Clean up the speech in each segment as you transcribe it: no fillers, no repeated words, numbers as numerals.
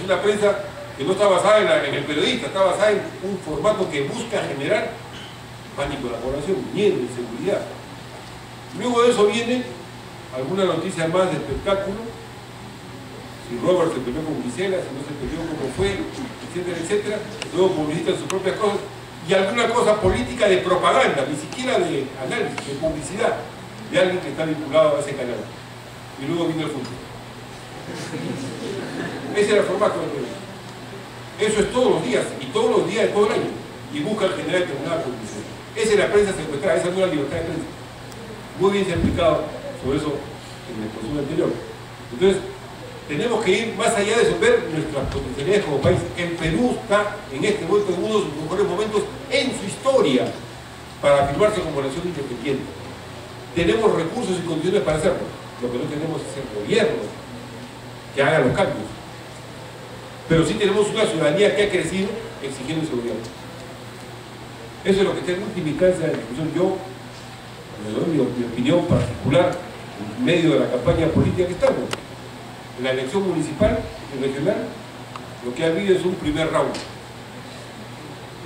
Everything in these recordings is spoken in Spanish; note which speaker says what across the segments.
Speaker 1: Es una prensa que no está basada en el periodista, está basada en un formato que busca generar pánico en la población, miedo, inseguridad. Luego de eso viene alguna noticia más de espectáculo, si Robert se peleó con Gisela, si no se peleó, cómo fue, etcétera, etcétera. Luego publicitan sus propias cosas y alguna cosa política de propaganda, ni siquiera de análisis, de publicidad de alguien que está vinculado a ese canal. Y luego viene el fútbol. Ese era el formato del periodismo. Eso es todos los días, y todos los días de todo el año. Y busca generar determinada publicidad. Esa es la prensa secuestrada, esa no es la libertad de prensa. Muy bien se ha explicado sobre eso en el exposición anterior. Entonces, tenemos que ir más allá de eso, ver nuestras potencialidades como país. El Perú está en este momento en uno de sus mejores momentos en su historia para afirmarse como nación independiente. Tenemos recursos y condiciones para hacerlo. Lo que no tenemos es el gobierno que haga los cambios. Pero sí tenemos una ciudadanía que ha crecido exigiendo ese gobierno. Eso es lo que está en última instancia de la discusión. Yo le doy mi opinión particular en medio de la campaña política que estamos. En la elección municipal y regional, lo que ha habido es un primer round.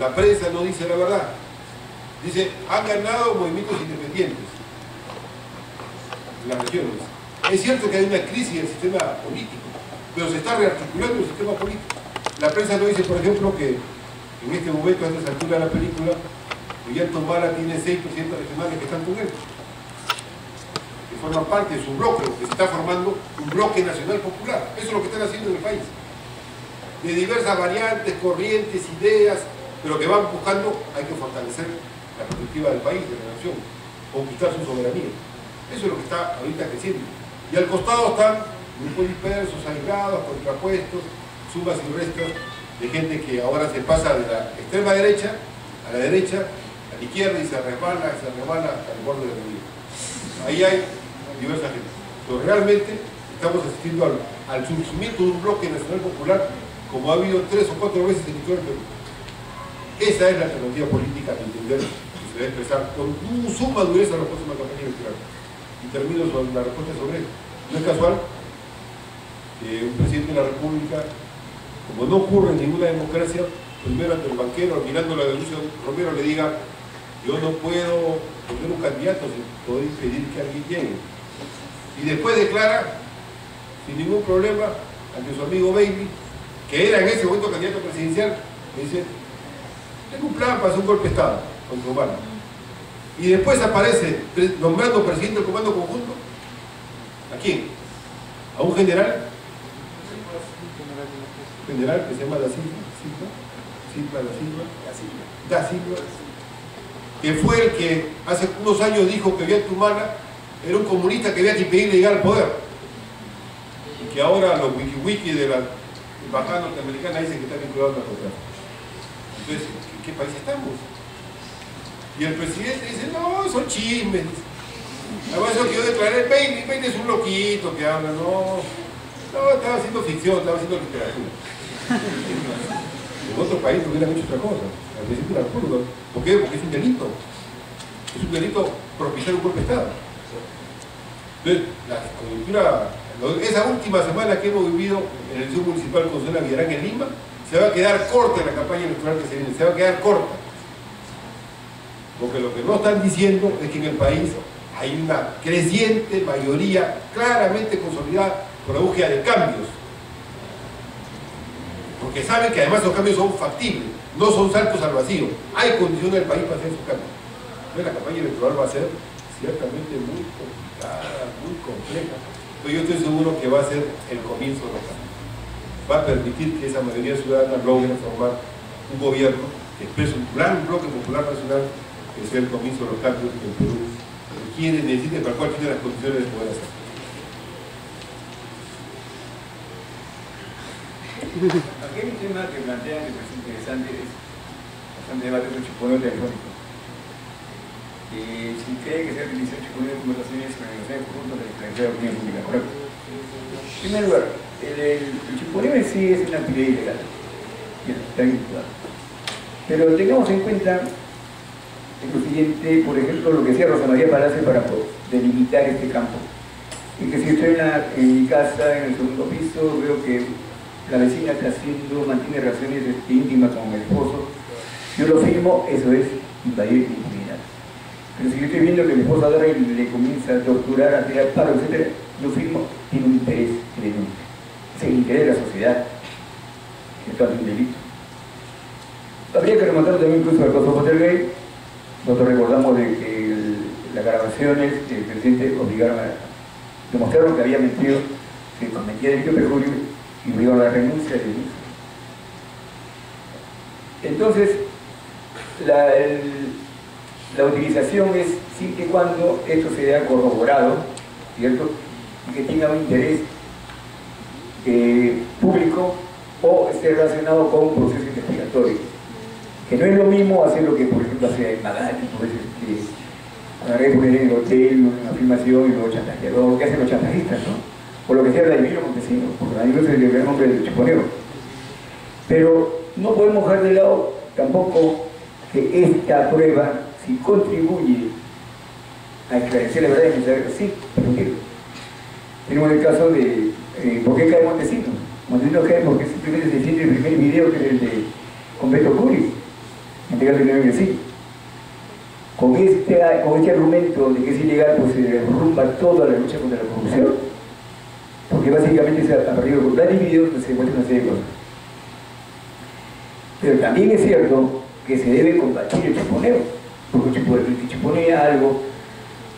Speaker 1: La prensa no dice la verdad. Dice, han ganado movimientos independientes en las regiones. Es cierto que hay una crisis del sistema político, pero se está rearticulando el sistema político. La prensa no dice, por ejemplo, que en este momento, a esta altura de la película, Ollanta Humala tiene 6 presidentes regionales que están con él, que forman parte de su bloque, que se está formando un bloque nacional popular. Eso es lo que están haciendo en el país. De diversas variantes, corrientes, ideas, pero que van buscando, hay que fortalecer la perspectiva del país, de la nación, conquistar su soberanía. Eso es lo que está ahorita creciendo. Y al costado están grupos dispersos, aislados, contrapuestos, sumas y restas de gente que ahora se pasa de la extrema derecha a la derecha, a la izquierda y se resbala hasta el borde del río. Ahí hay diversa gente. Pero realmente estamos asistiendo al surgimiento de un bloque nacional popular como ha habido 3 o 4 veces en la historia del Perú. Esa es la alternativa política a entender que se debe expresar con suma dureza en la próxima campaña electoral. Y termino con la respuesta sobre esto. No es casual que un presidente de la República, como no ocurre en ninguna democracia, primero ante el banquero, mirando la denuncia de Romero, le diga: yo no puedo poner un candidato sin poder impedir que alguien llegue. Y después declara, sin ningún problema, ante su amigo Bailey, que era en ese momento candidato presidencial, le dice: tengo un plan para hacer un golpe de Estado contra Humala. Y después aparece nombrando presidente del Comando Conjunto. ¿A quién? ¿A un general? General que se llama Da Silva, que fue el que hace unos años dijo que Ollanta Humala era un comunista que había que impedirle llegar al poder, y que ahora los wiki de la embajada norteamericana dicen que está vinculado al narcotráfico. Entonces, ¿en qué país estamos? Y el presidente dice: no, son chismes. Además, eso que yo declaré, Bailey es un loquito que habla, no, estaba haciendo ficción, estaba haciendo literatura. En otro país hubieran hecho otra cosa, al presidente de la República. ¿Por qué? Porque es un delito. Es un delito propiciar un golpe de Estado. Entonces, la coyuntura, esa última semana que hemos vivido en el Sur Municipal con Susana Villarán en Lima, se va a quedar corta en la campaña electoral que se viene, se va a quedar corta. Porque lo que no están diciendo es que en el país hay una creciente mayoría claramente consolidada por la búsqueda de cambios. Porque saben que además esos cambios son factibles, no son saltos al vacío. Hay condiciones del país para hacer esos cambios. Entonces la campaña electoral va a ser ciertamente muy complicada, muy compleja. Pero yo estoy seguro que va a ser el comienzo de los cambios. Va a permitir que esa mayoría ciudadana logre formar un gobierno que exprese un gran bloque popular nacional, que sea el comienzo de los cambios que el Perú requiere, necesita, para el cual tiene las condiciones de poder hacer.
Speaker 2: Aquí hay un tema que plantean que es interesante, es bastante debate sobre el chiponeo telefónico. Si cree que se ha utilizado el chiponeo de conversaciones con el Consejo Conjunto de la Secretaría de Opinión Pública, ¿correcto? En primer lugar, el chiponeo en sí es una actividad ilegal, está vinculado. Pero tengamos en cuenta lo siguiente, por ejemplo, lo que decía Rosa María Palacio para delimitar este campo. Y que si estoy en mi casa, en el segundo piso, veo que la vecina mantiene relaciones íntimas con el esposo, yo lo firmo, eso es invadir mi intimidad. Pero si yo estoy viendo que mi esposo agarra y le comienza a torturar, a tirar palos, etc., yo firmo, tiene un interés que denuncia. Es el interés de la sociedad, que esto hace un delito. Habría que remontar también incluso al caso Watergate. Nosotros recordamos de que las grabaciones del presidente demostraron que había mentido, que cometía delito de perjurio y obligaron a la renuncia del ministro. Entonces, la utilización es siempre y cuando esto se haya corroborado, ¿cierto? Y que tenga un interés público o esté relacionado con un proceso investigatorio. Que no es lo mismo hacer lo que, por ejemplo, hace Magali, por eso que agarré poner en el hotel una afirmación y luego chantajeador, lo que hacen los chantajistas, ¿no? O lo que sea Vladimiro Montesinos, porque Vladimiro es el gran nombre del chuponeo. Pero no podemos dejar de lado tampoco que esta prueba, si contribuye a esclarecer la verdad, es necesario, sí, permitirlo. Tenemos el caso de ¿por qué cae Montesinos? Montesinos cae porque simplemente se siente el primer video, que es el de con Beto Curis, entregar dinero en el sí. Con este argumento de que es ilegal, pues se derrumba toda la lucha contra la corrupción, porque básicamente se ha perdido con Dani videos, pues se demuestra una serie de cosas. Pero también es cierto que se debe combatir el chuponeo, porque el que chuponea algo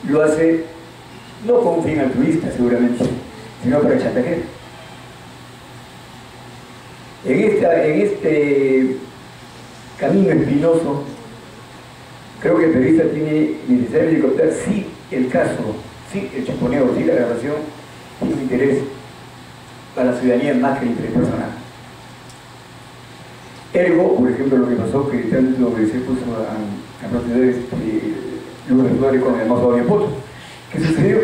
Speaker 2: lo hace no con un fin altruista seguramente, sino para chantajear. En este camino espinoso, creo que el periodista tiene necesario contar si el caso, si el chuponeo, si la grabación tiene un interés para la ciudadanía más que el interés personal. Ergo, por ejemplo, lo que pasó que tanto se puso a proceder Lourdes Flores con el hermoso Fabio Poto. ¿Qué sucedió?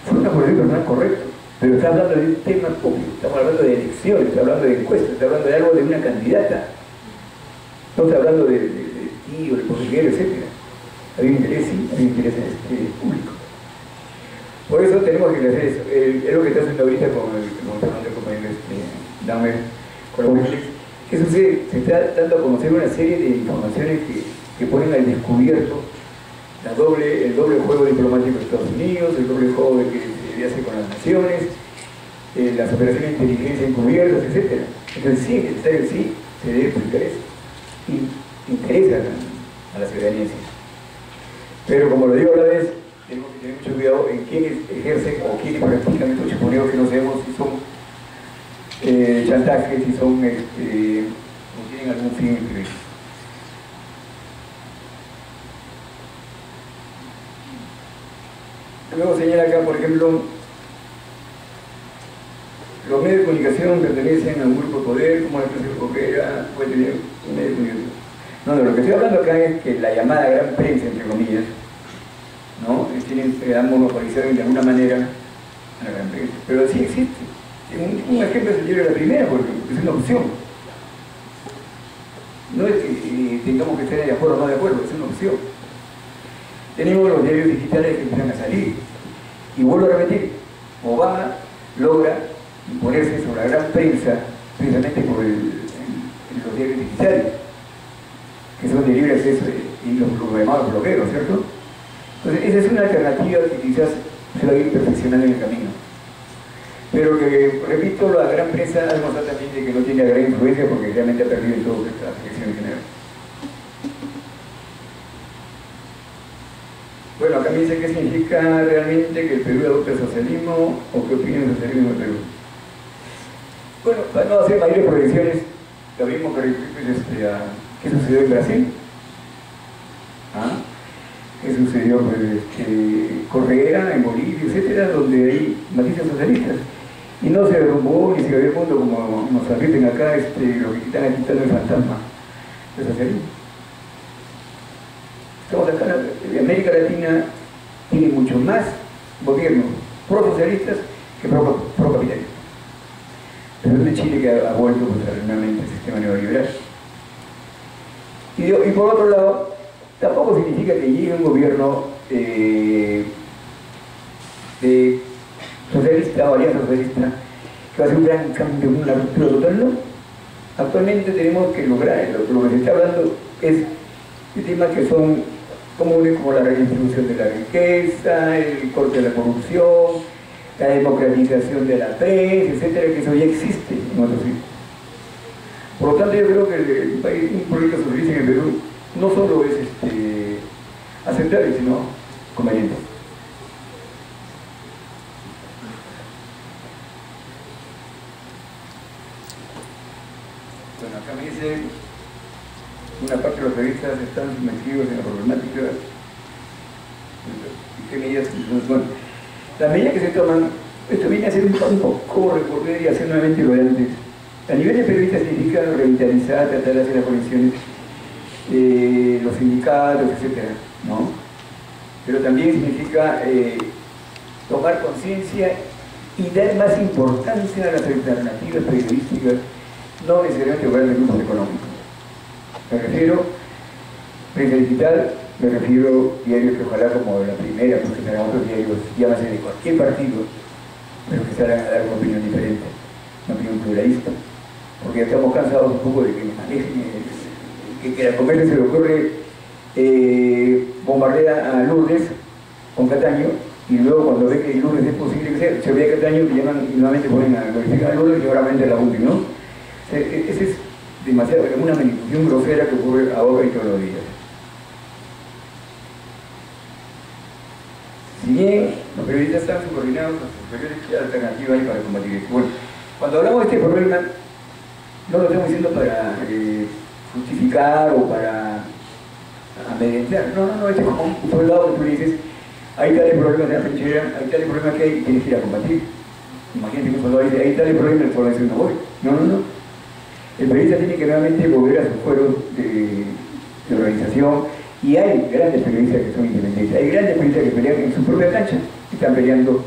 Speaker 2: Fue una política personal correcta, pero está hablando de un tema público, estamos hablando de elecciones, está hablando de encuestas, está hablando de algo de una candidata, no está hablando de tío, del consejero, etc. Hay un interés, sí, hay un interés público. Por eso tenemos que hacer eso. Es lo que está haciendo ahorita con el Dahmer, con la Wikileaks. ¿Qué sucede? Se está dando a conocer una serie de informaciones que ponen al descubierto el doble juego diplomático de Estados Unidos, el doble juego que se hace con las naciones, las operaciones de inteligencia encubiertas, etc. Entonces sí, es necesario, sí, se debe publicar eso. Y interesa a la ciudadanía. Pero como lo digo a la vez, tenemos que tener mucho cuidado en quiénes ejercen o quiénes practican estos chuponeos, que no sabemos si son chantajes, si son o tienen algún fin previsto. Luego señala acá, por ejemplo, los medios de comunicación pertenecen a un grupo de poder, como la empresa Coquera, puede tener un medio de comunicación. No, de lo que estoy hablando acá es que la llamada gran prensa, entre comillas, ¿no? Han monopolizado de alguna manera a la gran prensa, pero sí existe. Un ejemplo es el diario de La Primera, porque es una opción. No es que tengamos que estar de acuerdo o no de acuerdo, es una opción. Tenemos los diarios digitales que empiezan a salir. Y vuelvo a repetir, Obama logra imponerse sobre la gran prensa precisamente por los diarios digitales, que son de libre acceso y los llamados bloqueos, ¿cierto? Entonces, esa es una alternativa que quizás se va a ir perfeccionando en el camino. Pero que, repito, la gran prensa ha demostrado también de que no tiene gran influencia porque realmente ha perdido en toda esta elección en general. Bueno, acá me dice qué significa realmente que el Perú adopte el socialismo o qué opina del socialismo del Perú. Bueno, para no hacer mayores proyecciones, lo mismo que ¿qué sucedió en Brasil? ¿Qué sucedió Correa, en Bolivia, etcétera, donde hay matices socialistas? Y no se derrumbó ni se cayó el mundo como nos advierten acá lo que están quitando el fantasma del socialismo. Estamos acá, América Latina tiene mucho más gobiernos pro-socialistas que pro-capitalistas. Pero es de Chile que ha vuelto realmente el sistema neoliberal. Y por otro lado, tampoco significa que llegue un gobierno de socialista o alianza socialista que va a ser un gran cambio, una ruptura total, no. Actualmente tenemos que lograr, lo que se está hablando es de temas que son comunes como la redistribución de la riqueza, el corte de la corrupción, la democratización de la prensa, etcétera, que eso ya existe en otros sitios. Por lo tanto, yo creo que el país, un proyecto socialista en el Perú no solo es aceptable, sino conveniente. Bueno, acá me dice una parte de los periodistas están sumergidos en la problemática. ¿Y qué medidas? Bueno, las medidas que se toman, esto viene a ser un poco recordar y hacer nuevamente lo de antes. A nivel de periodistas significa revitalizar, tratar de hacer las conexiones, los sindicatos, etc., ¿no? Pero también significa tomar conciencia y dar más importancia a las alternativas periodísticas, no necesariamente hablar de grupos económicos. Me refiero a prensa digital, me refiero a diarios que ojalá como la primera, porque serán otros diarios, llámase de cualquier partido, pero que salgan a dar una opinión diferente, una opinión pluralista. Porque ya estamos cansados un poco de que nos manejen, que a Comercio se le ocurre bombardear a Lourdes con Cataño, y luego cuando ve que Lourdes es posible que sea, se ve a Cataño y llaman y nuevamente ponen a glorificar a Lourdes y ahora mente la UNI, ¿no? Ese es demasiado, una manipulación grosera que ocurre ahora y todos los días. Si bien los periodistas están subordinados a sus superiores, ¿qué alternativa hay para combatir esto? Bueno, cuando hablamos de este problema, no lo estamos diciendo para justificar o para amedrentar. No, este es como un soldado que tú le dices, hay tales problemas en la trinchera, hay tales problemas que hay y tienes que ir a combatir. Imagínate que un soldado dice, hay tales problemas, el soldado dice, no voy. No. El periodista tiene que realmente volver a sus fueros de organización, y hay grandes periodistas que son independientes, hay grandes periodistas que pelean en su propia cancha y están peleando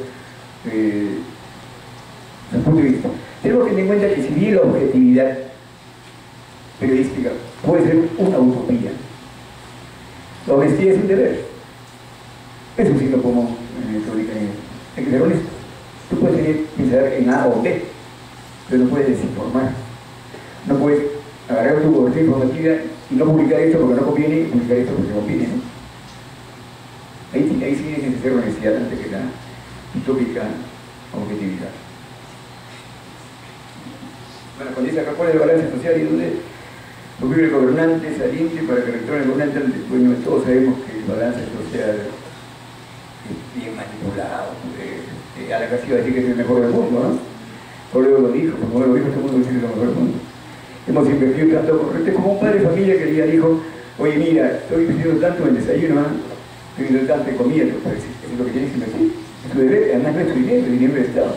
Speaker 2: su punto de vista. Tenemos que tener en cuenta que si bien la objetividad periodística puede ser una utopía, la honestidad es un deber. Eso sí lo podemos hay que ser honesto. Tú puedes pensar en A o B, pero no puedes desinformar. No puedes agarrar tu cobertura informativa y no publicar esto porque no conviene, y publicar esto porque conviene, ¿no? Ahí sí es necesaria honestidad antes que la utópica objetividad. Bueno, cuando dice acá cuál es el balance social y dónde procure el gobernante saliente para que retorne el gobernante, bueno, todos sabemos que el balance social es bien manipulado, a la casi iba a decir que es el mejor del mundo, ¿no? Toledo lo dijo, como lo dijo, todo el mundo dice que es el mejor del mundo. Hemos invertido tanto corriente como un padre de familia que le diga al hijo, oye mira, estoy invirtiendo tanto en desayuno, ¿no? Estoy invirtiendo tanto en comida, pues, eso es lo que tienes que invertir, es tu deber, además no es tu dinero, es dinero del Estado.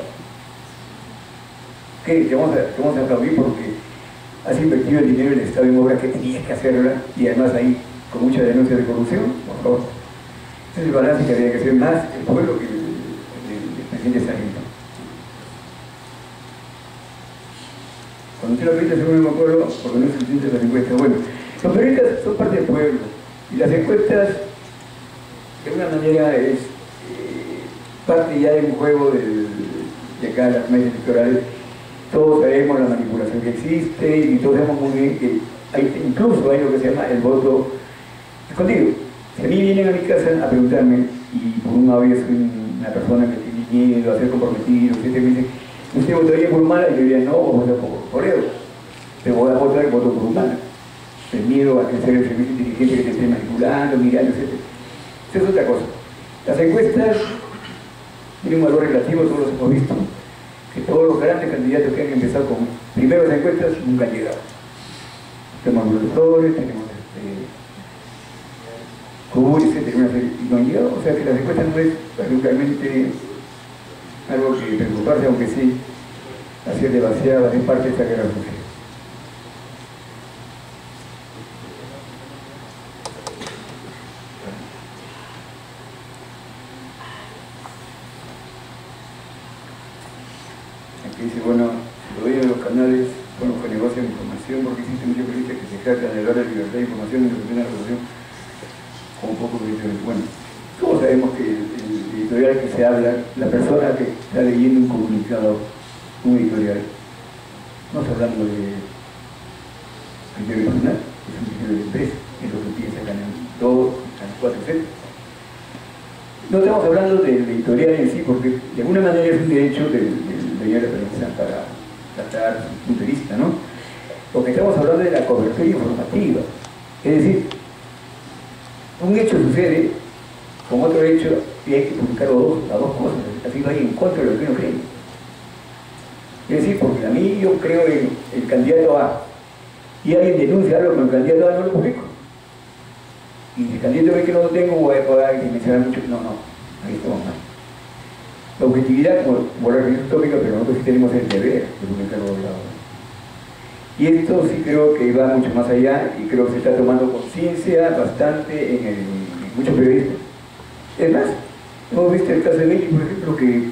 Speaker 2: ¿Qué? Te vamos a aplaudir porque has invertido el dinero del Estado en obras que tenías que hacerla y además ahí con mucha denuncia de corrupción, por favor. Ese es el balance que había que hacer más el pueblo que el presidente Sarmiento. Cuando usted lo periodistas según el pueblo, porque no es suficiente las encuestas. Bueno, los periodistas son parte del pueblo y las encuestas de una manera es parte ya de un juego de acá las medias electorales. Todos sabemos la manipulación que existe y todos sabemos muy bien que incluso hay lo que se llama el voto escondido. Si a mí vienen a mi casa a preguntarme, y por una vez una persona que tiene miedo a ser comprometido, etc., me dice, ¿usted votaría por Humala? Y yo diría, no, voy a votar por Edo. Pero voy a votar y voto por Humala. El miedo a crecer el servicio inteligente que te esté manipulando, mirando, etc. Eso es otra cosa. Las encuestas tienen un valor relativo, todos los hemos visto. Que todos los grandes candidatos que han empezado con primero las encuestas nunca han llegado. Tenemos productores, tenemos Cuburice, tenemos y no han llegado. O sea que las encuestas no es realmente algo que preocuparse, aunque sí hacer demasiado, hacer parte de esta guerra social. Aquí dice, bueno, lo veía en los canales son los que negocian información, porque existen muchos periodistas que se jactan de hablar de libertad de información y de la relación con poco periodistas. Bueno, todos sabemos que el editorial que se habla, la persona que está leyendo un comunicado, un editorial, No estamos hablando de criterio personal, es un criterio de empresa, es lo que piensa Canal 2, Canal 4, etc. No estamos hablando del editorial en sí, porque de alguna manera es un derecho del dueño de la prensa para tratar su punto de vista, ¿no? Porque estamos hablando de la cobertura informativa. Es decir, un hecho sucede con otro hecho y hay que publicar las dos cosas, así va en contra de lo que uno cree. Es decir, porque a mí yo creo en el candidato A y alguien denuncia algo con el candidato A, no lo publico. Y si el candidato ve que no lo tengo, voy a poder mencionar mucho. No, ahí estamos mal. La objetividad, como volver a ser tópica, pero nosotros sí tenemos el deber de publicar los lados. Y esto sí creo que va mucho más allá y creo que se está tomando conciencia bastante en muchos periodistas. Es más, hemos visto el caso de México, por ejemplo, que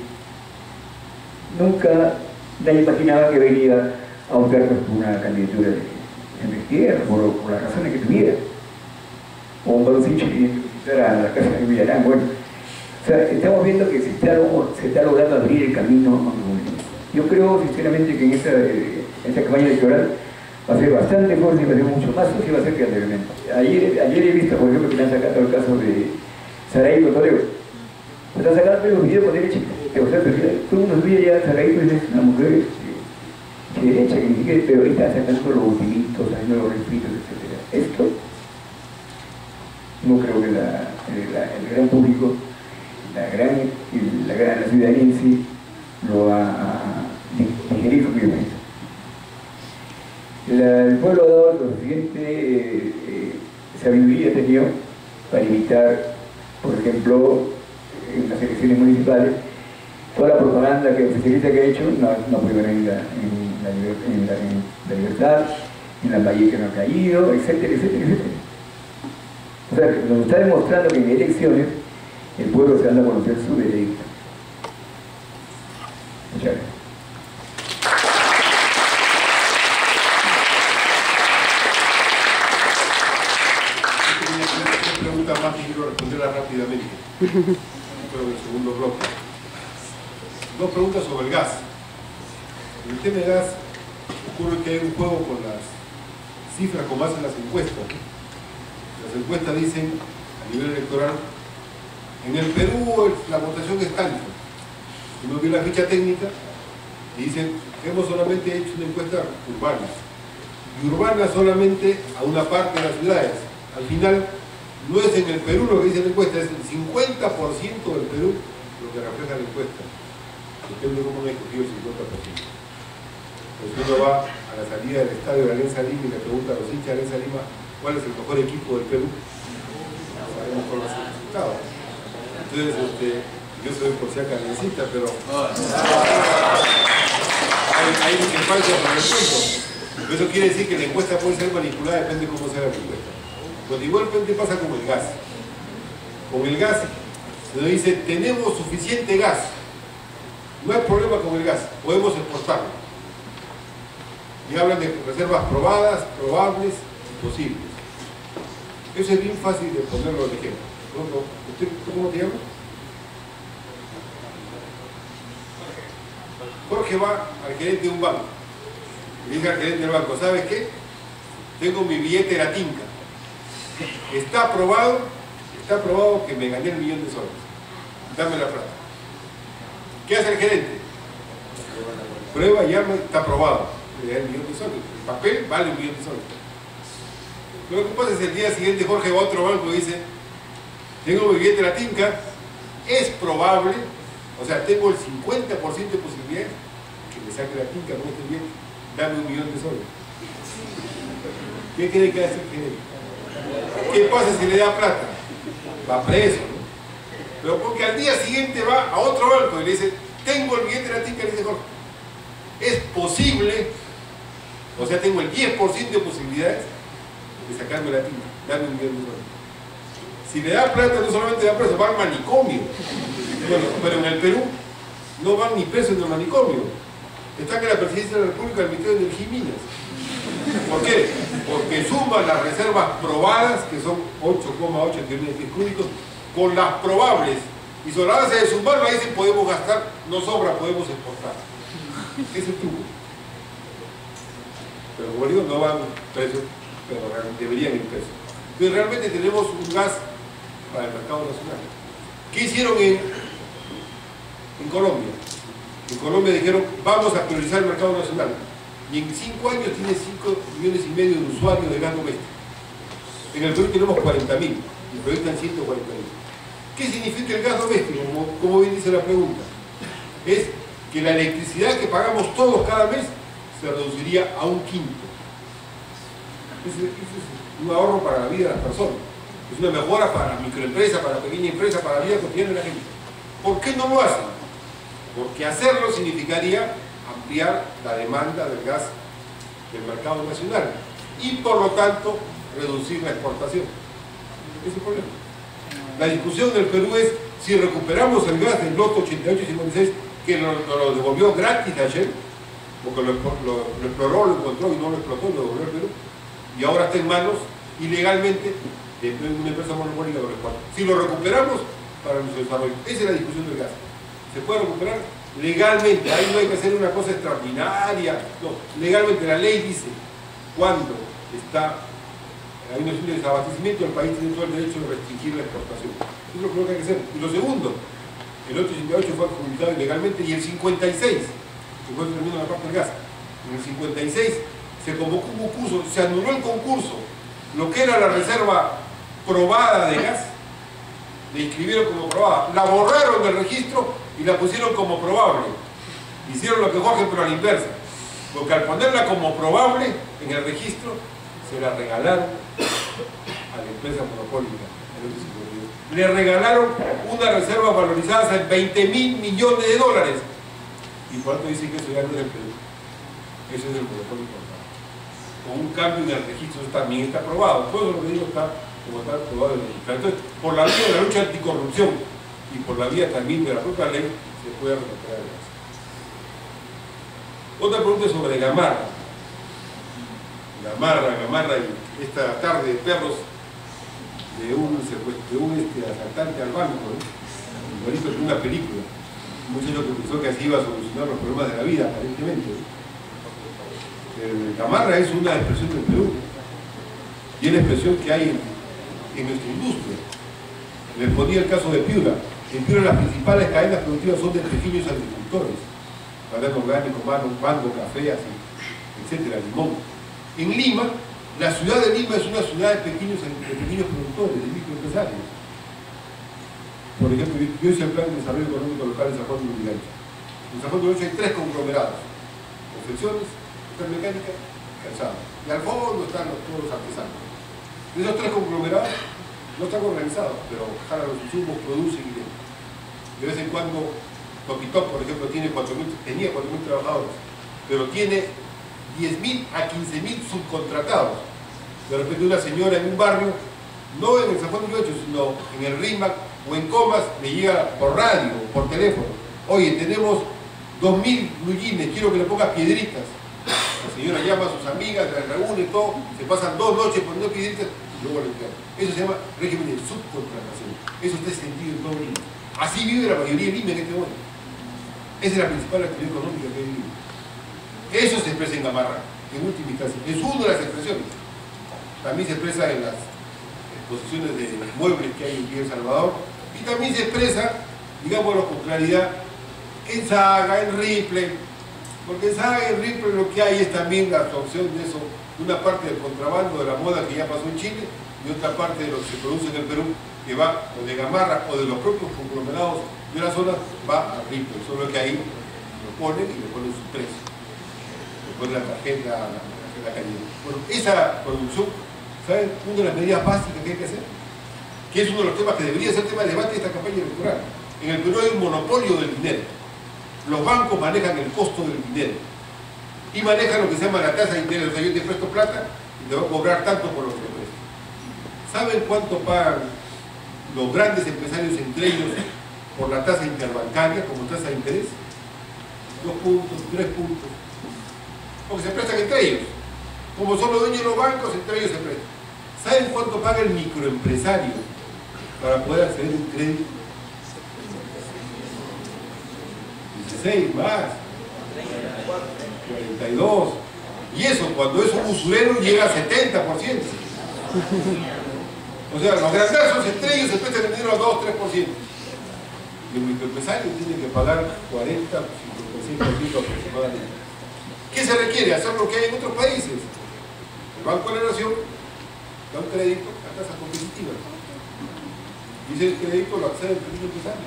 Speaker 2: nunca nadie imaginaba que venía a optar por una candidatura de izquierda, por las razones que tuviera. O un baloncillo que visitara a la casa de Villarán. Bueno, o sea, estamos viendo que se está logrando abrir el camino a un movimiento. Yo creo sinceramente que en esta campaña electoral va a ser bastante fuerte y va a ser mucho más fuerte va a ser que anteriormente. Ayer he visto, por ejemplo, que le han sacado el caso de Saray con Toledo. Se están sacando los videos con derecha. O sea, todo unos días ya Saray es una mujer derecha, que ni siquiera, pero ahorita está sacando los ultimitos, haciendo los refritos, etc. Esto no creo que el gran público, la ciudadanía en sí, lo va a digerir como yo pienso. El pueblo ha dado lo suficiente sabiduría tenido para evitar, por ejemplo, en las elecciones municipales, toda la propaganda que oficialista que ha hecho no puede ver en la libertad, en la valle que no ha caído, etcétera, etcétera, etcétera. O sea, nos está demostrando que en elecciones el pueblo se anda a conocer su veredicto. Muchas gracias.
Speaker 1: Una pregunta más que quiero responderla rápidamente. Creo que el segundo bloque. Dos preguntas sobre el gas. En el tema de gas ocurre que hay un juego con las cifras como hacen las encuestas. Las encuestas dicen a nivel electoral, en el Perú la votación es tanto. Uno ve la ficha técnica y dicen, hemos solamente hecho una encuesta urbana. Y urbana solamente a una parte de las ciudades. Al final, no es en el Perú lo que dice la encuesta, es el 50% del Perú lo que refleja la encuesta. Depende de cómo han escogido el 50%. Pues uno va a la salida del estadio de Alianza Lima y le pregunta a los hinchas de Alianza Lima cuál es el mejor equipo del Perú. No sabemos cuál va a ser el resultado. Entonces, yo soy por si acaso, pero hay discrepancia por el punto. Eso quiere decir que la encuesta puede ser manipulada, depende de cómo sea la encuesta. Pues igualmente pasa con el gas. Con el gas se nos dice, tenemos suficiente gas. No hay problema con el gas, podemos exportarlo. Y hablan de reservas probadas, probables y posibles. Eso es bien fácil de ponerlo de ejemplo. ¿Tú cómo te llamas? Jorge va al gerente de un banco. Le dice al gerente del banco, ¿sabes qué? Tengo mi billete de la tinca. Está aprobado que me gané $1.000.000. Dame la plata. ¿Qué hace el gerente? Prueba, llama, está aprobado. Le da $1.000.000. El papel vale $1.000.000. Lo que pasa es que el día siguiente Jorge va a otro banco y dice, tengo mi billete de la tinca, es probable, o sea, tengo el 50% de posibilidad que me saque la tinca con este billete, dame $1.000.000. ¿Qué cree que hace el gerente? ¿Qué pasa si le da plata? Va preso, ¿no? Pero porque al día siguiente va a otro banco y le dice, tengo el billete de la tinca, le dice Jorge, es posible, o sea, tengo el 10% de posibilidades de sacarme la tinta, dame $1.000.000. Si le da plata, no solamente da preso, va al manicomio. Bueno, pero en el Perú no van ni presos en el manicomio. Está que la presidencia de la República del Ministerio de Energía y Minas. ¿Por qué? Porque suman las reservas probadas, que son 8,8 trillones de pies cúbicos, con las probables. Y sobre la base de sumarlo, ahí sí podemos gastar, no sobra, podemos exportar. Ese es el truco. Pero como digo, no van precios, pero deberían ir precios. Entonces realmente tenemos un gas para el mercado nacional. ¿Qué hicieron en Colombia? En Colombia dijeron, vamos a priorizar el mercado nacional. Y en 5 años tiene 5,5 millones de usuarios de gas doméstico. En el Perú tenemos 40.000 y proyectan 140.000. ¿Qué significa el gas doméstico? Como bien dice la pregunta. Es que la electricidad que pagamos todos cada mes se reduciría a 1/5. Ese es un ahorro para la vida de las personas. Es una mejora para la microempresa, para la pequeña empresa, para la vida cotidiana de la gente. ¿Por qué no lo hacen? Porque hacerlo significaría ampliar la demanda del gas del mercado nacional y por lo tanto reducir la exportación. Ese es el problema. La discusión del Perú es si recuperamos el gas del lote 88 y 56 que nos lo devolvió gratis ayer, porque lo exploró, lo encontró y no lo explotó, lo devolvió al Perú, y ahora está en manos ilegalmente de una empresa monopólica de los exporta. Si lo recuperamos para nuestro desarrollo, esa es la discusión del gas. ¿Se puede recuperar? Legalmente, ahí no hay que hacer una cosa extraordinaria, no, legalmente la ley dice cuando hay una situación de desabastecimiento, el país tiene todo el derecho de restringir la exportación. Eso es lo primero que hay que hacer. Y lo segundo, el 88 fue adjudicado ilegalmente y el 56, que fue terminado la parte del gas, en el 56 se convocó un concurso, se anuló el concurso, lo que era la reserva probada de gas, le inscribieron como probada, la borraron del registro y la pusieron como probable. Hicieron lo que Jorge, pero a la inversa, porque al ponerla como probable en el registro, se la regalaron a la empresa monopólica. Le regalaron unas reservas valorizadas en $20.000 millones. Y por tanto dicen que eso ya no es el Perú. Ese es el monopolio importado. Con un cambio en el registro también está aprobado. Todo lo que digo está como está aprobado en el registro. Entonces, por la vía de la lucha anticorrupción y por la vía también de la propia ley, se puede recuperar el gas. Otra pregunta es sobre Gamarra. Gamarra y esta tarde de perros de un asaltante al banco, igualito que una película. Muchos lo que pensó que así iba a solucionar los problemas de la vida, aparentemente. Gamarra es una expresión del Perú y es la expresión que hay en nuestra industria. Les ponía el caso de Piura. En Piura las principales cadenas productivas son de pequeños agricultores, banano orgánico, mango, café, así, etcétera, limón. En Lima, la ciudad de Lima es una ciudad de pequeños productores, de microempresarios. Por ejemplo, yo hice el plan de desarrollo económico local en San Juan de Lurigancho. En San Juan de Lurigancho hay 3 conglomerados: confecciones, mecánica, calzado. Y al fondo están todos los artesanos. De esos 3 conglomerados no están organizados, pero jalan los insumos, producen y venden. De vez en cuando, Topitop, por ejemplo, tenía 4.000 trabajadores, pero tiene 10.000 a 15.000 subcontratados. De repente una señora en un barrio, no en el San Juan de Lurigancho, sino en el RIMAC o en Comas, me llega por radio o por teléfono: oye, tenemos 2.000 blujines, quiero que le pongas piedritas. La señora llama a sus amigas, las reúne, todo, se pasan 2 noches poniendo piedritas y luego lo entregan. Eso se llama régimen de subcontratación. Eso está extendido en todo Lima. Así vive la mayoría de Lima en este momento. Esa es la principal actividad económica que hay en Lima. Eso se expresa en Gamarra, en última instancia. Es una de las expresiones. También se expresa en las exposiciones de muebles que hay aquí en El Salvador. Y también se expresa, digámoslo con claridad, en Saga, en Ripley. Porque en Saga y en Ripley lo que hay es también la absorción de eso, una parte del contrabando de la moda que ya pasó en Chile y otra parte de lo que se produce en el Perú, que va o de Gamarra o de los propios conglomerados de la zona, va a Ripley. Solo que ahí lo ponen y le ponen su precio. Con la tarjeta, la calidad. Bueno, esa producción, ¿saben? Una de las medidas básicas que hay que hacer, que es uno de los temas que debería ser tema de debate de esta campaña electoral. En el Perú hay un monopolio del dinero. Los bancos manejan el costo del dinero y manejan lo que se llama la tasa de interés. O sea, yo te presto plata y te voy a cobrar tanto por lo que te presto. ¿Saben cuánto pagan los grandes empresarios entre ellos por la tasa interbancaria como tasa de interés? 2 puntos, 3 puntos. Porque se prestan entre ellos. Como son los dueños de los bancos, entre ellos se prestan. ¿Saben cuánto paga el microempresario para poder acceder a un crédito? 16 más, 42. Y eso, cuando es un usurero, llega a 70%. O sea, los grandazos entre ellos se prestan el dinero a 2-3%. Y el microempresario tiene que pagar 40-55% aproximadamente. ¿Qué se requiere? Hacer lo que hay en otros países. El Banco de la Nación da un crédito a tasas competitivas. Y ese crédito lo accede el pequeño empresario.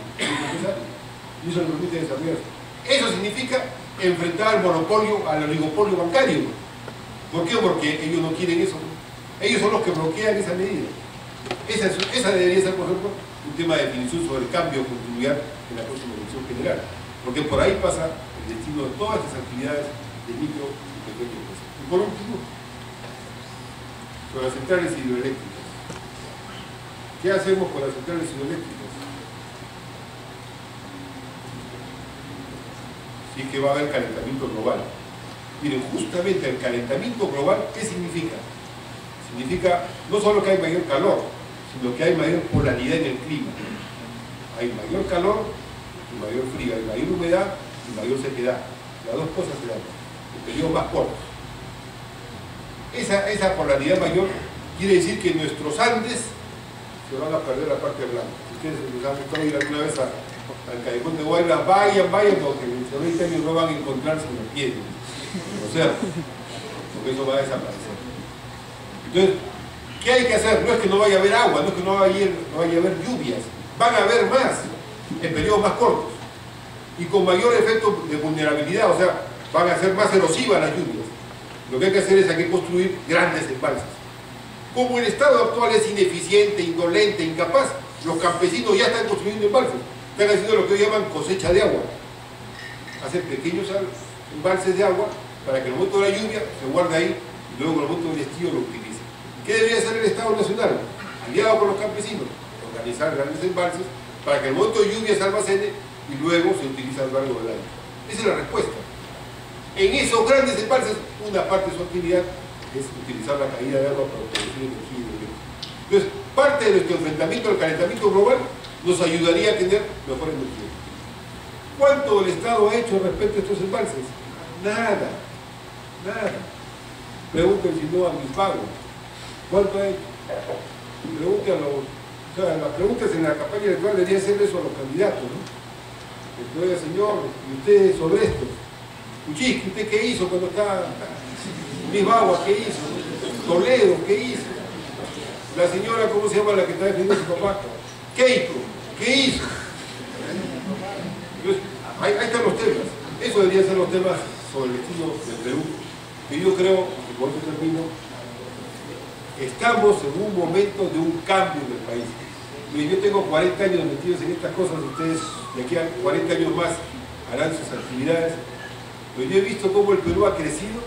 Speaker 1: Y eso le permite desarrollarse. Eso significa enfrentar al monopolio, al oligopolio bancario. ¿Por qué? Porque ellos no quieren eso. Ellos son los que bloquean esa medida. Esa debería ser, por ejemplo, un tema de definición sobre el cambio continuidad en la próxima elección general. Porque por ahí pasa el destino de todas estas actividades de micro y pequeño empresas. Y por último, sobre las centrales hidroeléctricas. ¿Qué hacemos con las centrales hidroeléctricas? Si es que va a haber calentamiento global. Miren, justamente el calentamiento global, ¿qué significa? Significa no solo que hay mayor calor, sino que hay mayor polaridad en el clima. Hay mayor calor y mayor frío, hay mayor humedad y mayor sequedad. Las dos cosas se dan en periodos más cortos. Esa polaridad mayor quiere decir que nuestros Andes se van a perder la parte blanca. Si ustedes les han gustado ir alguna vez al Callejón de Guayra, vayan, porque en 20 años no van a encontrarse en la piel. O sea, porque eso va a desaparecer. Entonces, ¿qué hay que hacer? No es que no vaya a haber agua, no es que no vaya a haber lluvias, van a haber más en periodos más cortos y con mayor efecto de vulnerabilidad, o sea, van a ser más erosivas las lluvias. Lo que hay que hacer es hay que construir grandes embalses. Como el estado actual es ineficiente, indolente, incapaz, los campesinos ya están construyendo embalses, están haciendo lo que hoy llaman cosecha de agua. Hacen pequeños embalses de agua para que en el momento de la lluvia se guarde ahí y luego en el momento del estío lo utilice. ¿Qué debería hacer el Estado Nacional? Aliado con los campesinos, organizar grandes embalses para que en el momento de lluvia se almacene y luego se utilice a lo largo del año. Esa es la respuesta. En esos grandes embalses, una parte de su actividad es utilizar la caída de agua para producir energía hidroeléctrica. Entonces, parte de nuestro enfrentamiento al calentamiento global nos ayudaría a tener mejor energía. ¿Cuánto el Estado ha hecho respecto a estos embalses? Nada. Pregunten si no a mis pagos. ¿Cuánto ha hecho? Pregúntenlo. O sea, las preguntas en la campaña electoral deberían ser eso a los candidatos, ¿no? Entonces, señor, ¿y usted sobre esto? Uchisqui, ¿usted qué hizo cuando estaba Bisbagua? ¿Qué hizo? Toledo, ¿qué hizo? La señora, ¿cómo se llama la que está defendiendo a su papá? Keiko, ¿qué hizo? Entonces, ahí están los temas. Eso deberían ser los temas sobre el destino del Perú. Que yo creo, y por eso termino, estamos en un momento de un cambio en el país. Miren, yo tengo 40 años metidos en estas cosas, ustedes de aquí a 40 años más harán sus actividades. Pero yo he visto cómo el Perú ha crecido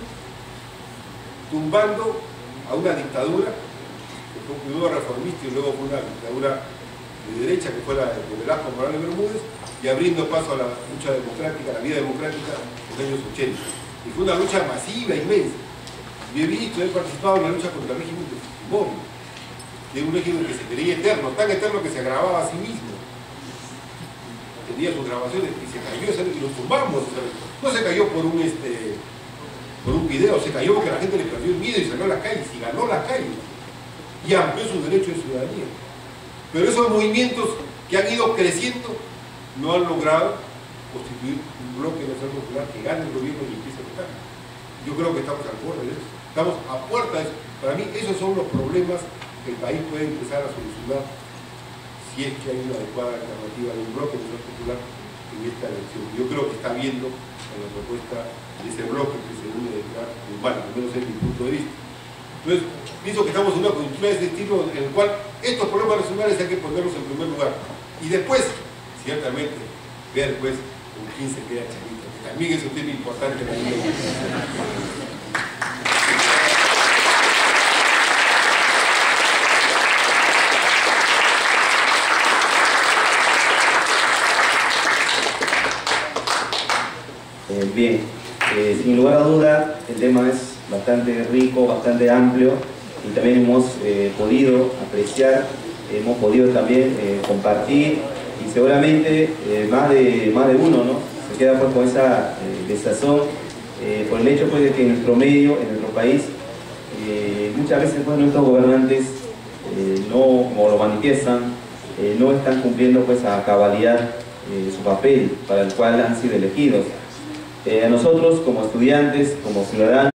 Speaker 1: tumbando a una dictadura, que fue primero reformista y luego fue una dictadura de derecha, que fue la de Velasco Morales Bermúdez, y abriendo paso a la lucha democrática, a la vida democrática en los años 80. Y fue una lucha masiva, inmensa. Yo he participado en la lucha contra el régimen de Fujimori, que era un régimen que se creía eterno, tan eterno que se grababa a sí mismo. Tenía sus grabaciones y se cayó, y lo tumbamos. No se cayó por un video, se cayó porque la gente le perdió el miedo y salió a las calles, y ganó las calles, y amplió sus derechos de ciudadanía. Pero esos movimientos que han ido creciendo no han logrado constituir un bloque nacional popular que gane el gobierno y empiece a votar. Yo creo que estamos al borde de eso. Estamos a puerta de eso. Para mí esos son los problemas que el país puede empezar a solucionar si es que hay una adecuada alternativa de un bloque nacional popular en esta elección. Yo creo que está viendo en la propuesta de ese bloque que se une detrás de Humano, al menos es mi punto de vista. Entonces, pienso que estamos en una coyuntura de este estilo en el cual estos problemas nacionales hay que ponerlos en primer lugar. Y después, ciertamente, ver pues con quién se queda Chanita, que también es un tema importante en la vida.
Speaker 3: Bien, sin lugar a duda el tema es bastante rico, bastante amplio y también hemos podido apreciar, hemos podido también compartir y seguramente más de uno, ¿no? Se queda pues con esa desazón por el hecho pues, de que en nuestro medio, en nuestro país, muchas veces pues, nuestros gobernantes, no, como lo manifiestan, no están cumpliendo pues, a cabalidad su papel para el cual han sido elegidos. A nosotros como estudiantes, como ciudadanos,